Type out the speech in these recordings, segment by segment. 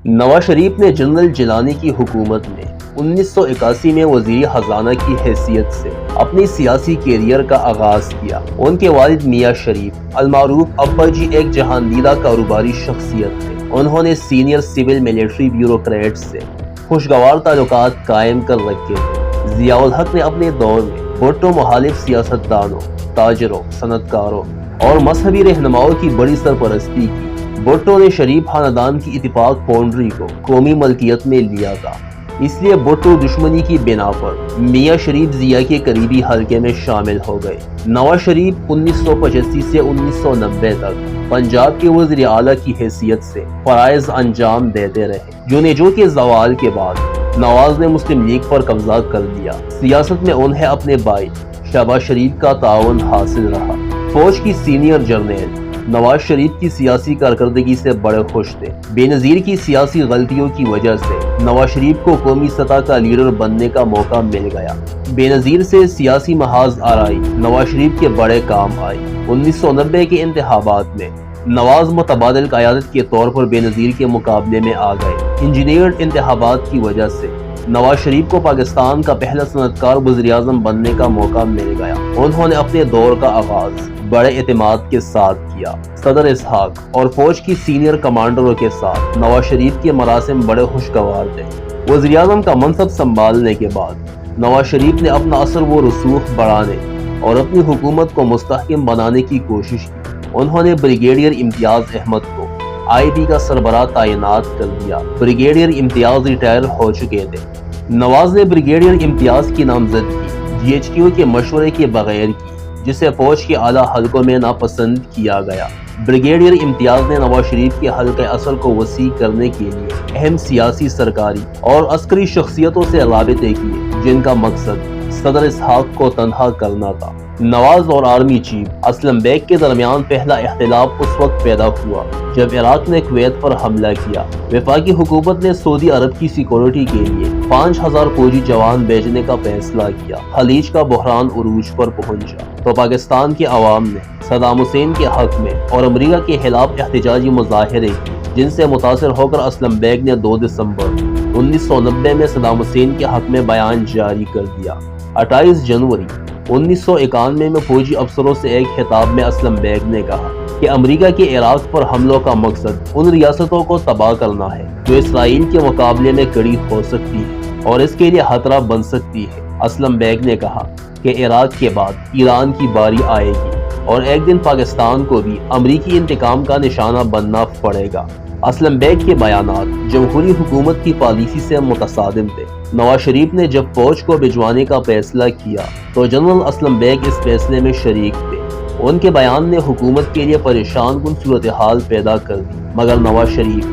نواز شریف نے جنرل جیلانی کی حکومت میں 1981 میں وزیر خزانہ کی حیثیت سے اپنی سیاسی کیریئر کا آغاز کیا۔ ان کے والد میاں شریف المعروف ابا جی ایک جہاندیدہ کاروباری شخصیت تھے۔ انہوں نے سینئر سول ملٹری بیوروکریٹ سے خوشگوار تعلقات قائم کر رکھے تھے۔ ضیاء الحق نے اپنے دور میں بھٹو مخالف سیاستدانوں، تاجروں، صنعت کاروں اور مذہبی رہنماؤں کی بڑی سرپرستی کی۔ بھٹو نے شریف خاندان کی اتفاق فاؤنڈری کو قومی ملکیت میں لیا تھا، اس لیے بھٹو دشمنی کی بنا پر میاں شریف ضیاء کے قریبی حلقے میں شامل ہو گئے۔ نواز شریف 1985 سے 1990 تک پنجاب کے وزیر اعلیٰ کی حیثیت سے فرائض انجام دیتے رہے۔ جونیجو کے زوال کے بعد نواز نے مسلم لیگ پر قبضہ کر لیا۔ سیاست میں انہیں اپنے بھائی شہباز شریف کا تعاون حاصل رہا۔ فوج کی سینئر جرنیل نواز شریف کی سیاسی کارکردگی سے بڑے خوش تھے۔ بے نظیر کی سیاسی غلطیوں کی وجہ سے نواز شریف کو قومی سطح کا لیڈر بننے کا موقع مل گیا۔ بے نظیر سے سیاسی محاذ آرائی نواز شریف کے بڑے کام آئی۔ 1990 کے انتخابات میں نواز متبادل قیادت کے طور پر بے نظیر کے مقابلے میں آ گئے۔ انجینئرڈ انتخابات کی وجہ سے نواز شریف کو پاکستان کا پہلا صنعت کار وزیر اعظم بننے کا موقع مل گیا۔ انہوں نے اپنے دور کا آغاز بڑے اعتماد کے ساتھ کیا۔ صدر اسحاق اور فوج کی سینئر کمانڈروں کے ساتھ نواز شریف کے مراسم بڑے خوشگوار تھے۔ وزیر اعظم کا منصب سنبھالنے کے بعد نواز شریف نے اپنا اثر و رسوخ بڑھانے اور اپنی حکومت کو مستحکم بنانے کی کوشش کی۔ انہوں نے بریگیڈیئر امتیاز احمد کو آئی بی کا سربراہ تعینات کر دیا۔ بریگیڈیئر امتیاز ریٹائر ہو چکے تھے۔ نواز نے بریگیڈیئر امتیاز کی نامزدگی جی ایچ کیو کے مشورے کے بغیر کی، جسے فوج کے اعلیٰ حلقوں میں ناپسند کیا گیا۔ بریگیڈیئر امتیاز نے نواز شریف کے حلقہ اثر کو وسیع کرنے کے لیے اہم سیاسی، سرکاری اور عسکری شخصیتوں سے رابطے کیے، جن کا مقصد صدر اسحاق کو تنہا کرنا تھا۔ نواز اور آرمی چیف اسلم بیگ کے درمیان پہلا اختلاف اس وقت پیدا ہوا جب عراق نے کویت پر حملہ کیا۔ وفاقی حکومت نے سعودی عرب کی سیکورٹی کے لیے 5000 فوجی جوان بھیجنے کا فیصلہ کیا۔ خلیج کا بحران عروج پر پہنچا تو پاکستان کے عوام نے صدام حسین کے حق میں اور امریکہ کے خلاف احتجاجی مظاہرے کیے، جن سے متاثر ہو کر اسلم بیگ نے 2 دسمبر 1990 میں صدام حسین کے حق میں بیان جاری کر دیا۔ 28 جنوری 1991 میں فوجی افسروں سے ایک خطاب میں اسلم بیگ نے کہا کہ امریکہ کے عراق پر حملوں کا مقصد ان ریاستوں کو تباہ کرنا ہے جو اسرائیل کے مقابلے میں کڑی ہو سکتی ہے اور اس کے لیے خطرہ بن سکتی ہے۔ اسلم بیگ نے کہا کہ عراق کے بعد ایران کی باری آئے گی اور ایک دن پاکستان کو بھی امریکی انتقام کا نشانہ بننا پڑے گا۔ اسلم بیگ کے بیانات جمہوری حکومت کی پالیسی سے متصادم تھے۔ نواز شریف نے جب فوج کو بھجوانے کا فیصلہ کیا تو جنرل اسلم بیگ اس فیصلے میں شریک تھے۔ ان کے بیان نے حکومت کے لیے پریشان کن صورتحال پیدا کر دی، مگر نواز شریف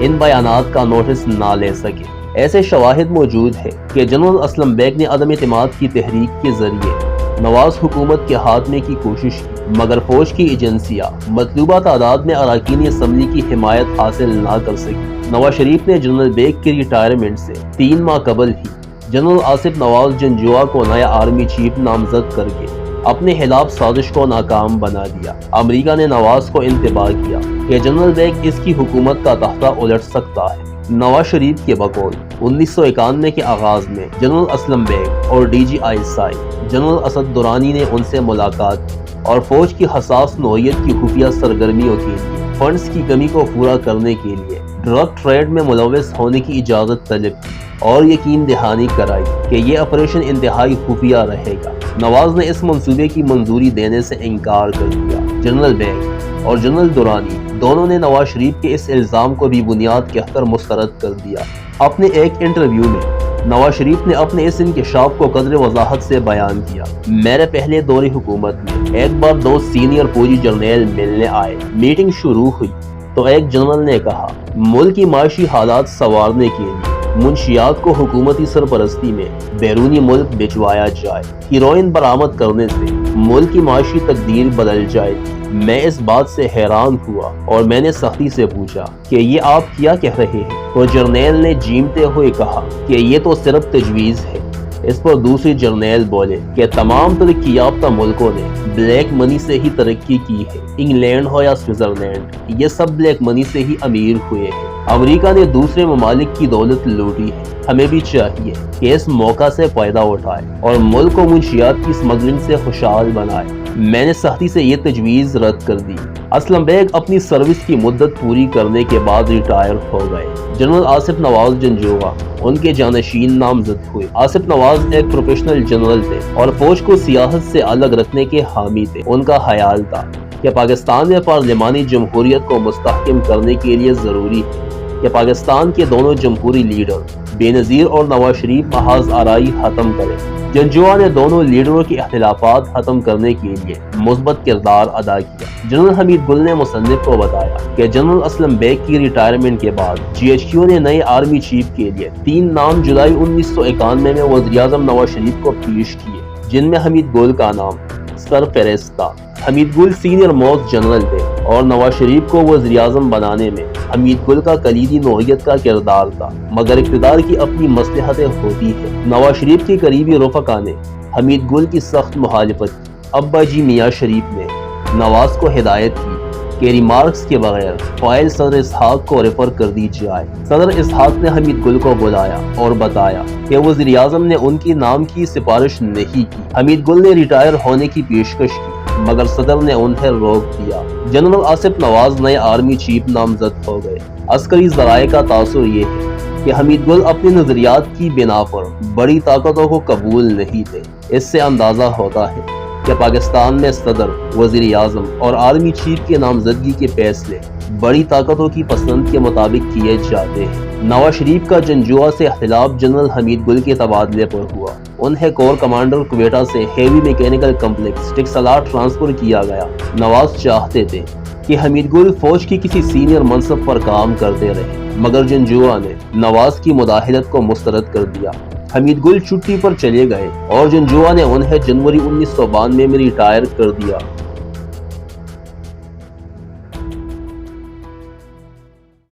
ان بیانات کا نوٹس نہ لے سکے۔ ایسے شواہد موجود ہے کہ جنرل اسلم بیگ نے عدم اعتماد کی تحریک کے ذریعے نواز حکومت کے خاتمے کی کوشش کی، مگر فوج کی ایجنسیاں مطلوبہ تعداد میں اراکین اسمبلی کی حمایت حاصل نہ کر سکی۔ نواز شریف نے جنرل بیگ کی ریٹائرمنٹ سے 3 ماہ قبل ہی جنرل آصف نواز جنجوعہ کو نیا آرمی چیف نامزد کر کے اپنے خلاف سازش کو ناکام بنا دیا۔ امریکہ نے نواز کو انتباہ کیا کہ جنرل بیگ اس کی حکومت کا تختہ الٹ سکتا ہے۔ نواز شریف کے بقول 1991 کے آغاز میں جنرل اسلم بیگ اور D G I S I general Asad Durrani نے ان سے ملاقات کی اور فوج کی حساس نوعیت کی خفیہ سرگرمیوں کے لیے فنڈز کی کمی کو پورا کرنے کے لیے ڈرگ ٹریڈ میں ملوث ہونے کی اجازت طلب کی اور یقین دہانی کرائی کہ یہ آپریشن انتہائی خفیہ رہے گا۔ نواز نے اس منصوبے کی منظوری دینے سے انکار کر دیا۔ جنرل بیگ اور جنرل درانی دونوں نے نواز شریف کے اس الزام کو بھی بنیاد کہہ کر مسترد کر دیا۔ اپنے ایک انٹرویو میں نواز شریف نے اپنے اس انکشاف کو قدر وضاحت سے بیان کیا۔ میرے پہلے دور حکومت میں ایک بار 2 سینئر فوجی جرنیل ملنے آئے۔ میٹنگ شروع ہوئی تو ایک جنرل نے کہا ملک کی معاشی حالات سنوارنے کے لیے منشیات کو حکومتی سرپرستی میں بیرونی ملک بھجوایا جائے، ہیروئن برآمد کرنے سے ملک کی معاشی تقدیر بدل جائے گی۔ میں اس بات سے حیران ہوا اور میں نے سختی سے پوچھا کہ یہ آپ کیا کہہ رہے ہیں؟ تو جرنیل نے جیمتے ہوئے کہا کہ یہ تو صرف تجویز ہے۔ اس پر دوسری جرنیل بولے کہ تمام ترقی یافتہ ملکوں نے بلیک منی سے ہی ترقی کی ہے، انگلینڈ ہو یا سوئٹزرلینڈ، یہ سب بلیک منی سے ہی امیر ہوئے ہیں۔ امریکہ نے دوسرے ممالک کی دولت لوٹی ہے، ہمیں بھی چاہیے کہ اس موقع سے فائدہ اٹھائے اور ملک کو منشیات کی اسمگلنگ سے خوشحال بنائے۔ میں نے سختی سے یہ تجویز رد کر دی۔ اسلم بیگ اپنی سروس کی مدت پوری کرنے کے بعد ریٹائر ہو گئے۔ جنرل آصف نواز جنجوعہ ان کے جانشین نامزد ہوئے۔ آصف نواز ایک پروفیشنل جنرل تھے اور فوج کو سیاست سے الگ رکھنے کے حامی تھے۔ ان کا خیال تھا کہ پاکستان میں پارلیمانی جمہوریت کو مستحکم کرنے کے لیے ضروری ہے کہ پاکستان کے دونوں جمہوری لیڈر بینظیر اور نواز شریف محاذ آرائی ختم کریں۔ جنجوعہ نے دونوں لیڈروں کے اختلافات ختم کرنے کے لیے مثبت کردار ادا کیا۔ جنرل حمید گل نے مصنف کو بتایا کہ جنرل اسلم بیگ کی ریٹائرمنٹ کے بعد GHQ نے نئے آرمی چیف کے لیے 3 نام جولائی 1991 میں وزیراعظم نواز شریف کو پیش کیے، جن میں حمید گل کا نام سرفہرست تھا۔ حمید گل سینئر موسٹ جنرل تھے اور نواز شریف کو وزیراعظم بنانے میں حمید گل کا کلیدی نوعیت کا کردار تھا، مگر اقتدار کی اپنی مصلحتیں ہوتی ہیں۔ نواز شریف کے قریبی رفقا نے حمید گل کی سخت مخالفت کی۔ ابا جی میاں شریف نے نواز کو ہدایت کی کہ ریمارکس کے بغیر فائل صدر اسحاق کو ریفر کر دی جائے۔ صدر اسحاق نے حمید گل کو بلایا اور بتایا کہ وزیر اعظم نے ان کے نام کی سفارش نہیں کی۔ حمید گل نے ریٹائر ہونے کی پیشکش کی مگر صدر نے انہیں روک دیا۔ جنرل آصف نواز نئے آرمی چیف نامزد ہو گئے۔ عسکری ذرائع کا تاثر یہ ہے کہ حمید گل اپنے نظریات کی بنا پر بڑی طاقتوں کو قبول نہیں تھے۔ اس سے اندازہ ہوتا ہے کہ پاکستان میں صدر، وزیر اعظم اور آرمی چیف کے نامزدگی کے فیصلے بڑی طاقتوں کی پسند کے مطابق کیے جاتے ہیں۔ نواز شریف کا جنجوعہ سے اختلاف جنرل حمید گل کے تبادلے پر ہوا۔ انہیں کور کمانڈر کوئٹہ سے ہیوی میکینیکل کمپلیکس ٹکسلا ٹرانسفر کیا گیا۔ نواز چاہتے تھے کہ حمید گل فوج کی کسی سینئر منصب پر کام کرتے رہے، مگر جنجوعہ نے نواز کی مداخلت کو مسترد کر دیا۔ حمید گل چھٹی پر چلے گئے اور جنجوعہ نے انہیں جنوری 1992 میں ریٹائر کر دیا۔